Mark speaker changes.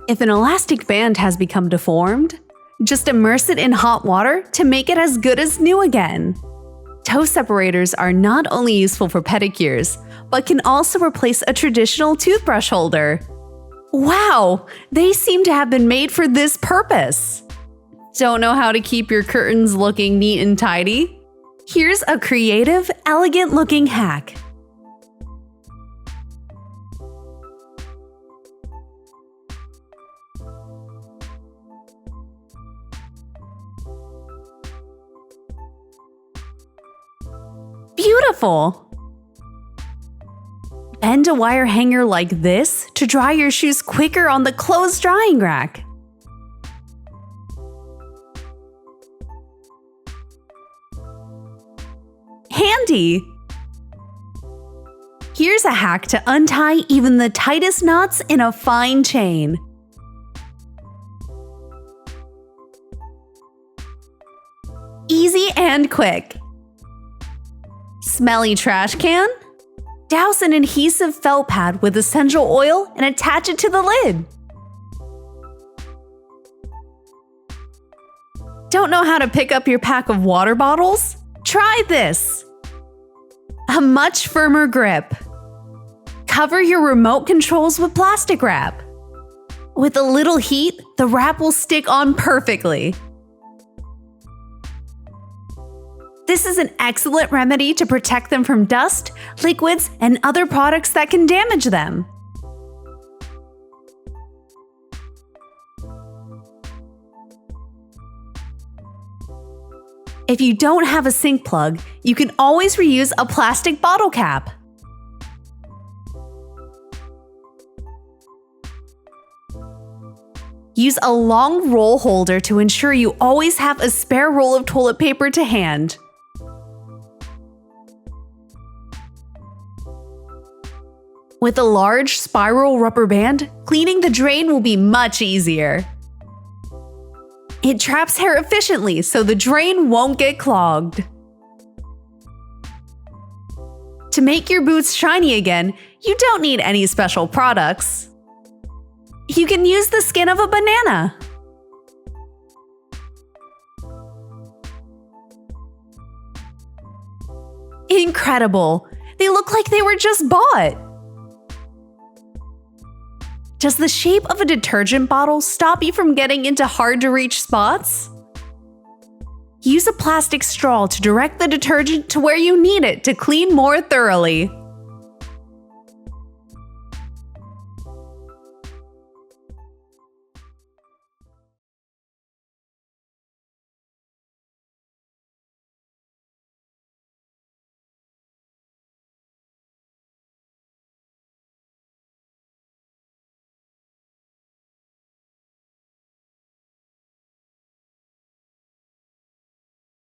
Speaker 1: If an elastic band has become deformed, just immerse it in hot water to make it as good as new again. Toe separators are not only useful for pedicures, but can also replace a traditional toothbrush holder. Wow, they seem to have been made for this purpose. Don't know how to keep your curtains looking neat and tidy? Here's a creative, elegant-looking hack. Beautiful! Bend a wire hanger like this to dry your shoes quicker on the clothes drying rack. Handy! Here's a hack to untie even the tightest knots in a fine chain. Easy and quick. Smelly trash can? Douse an adhesive felt pad with essential oil and attach it to the lid. Don't know how to pick up your pack of water bottles? Try this! A much firmer grip. Cover your remote controls with plastic wrap. With a little heat, the wrap will stick on perfectly. This is an excellent remedy to protect them from dust, liquids, and other products that can damage them. If you don't have a sink plug, you can always reuse a plastic bottle cap. Use a long roll holder to ensure you always have a spare roll of toilet paper to hand. With a large spiral rubber band, cleaning the drain will be much easier. It traps hair efficiently so the drain won't get clogged. To make your boots shiny again, you don't need any special products. You can use the skin of a banana. Incredible! They look like they were just bought! Does the shape of a detergent bottle stop you from getting into hard-to-reach spots? Use a plastic straw to direct the detergent to where you need it to clean more thoroughly.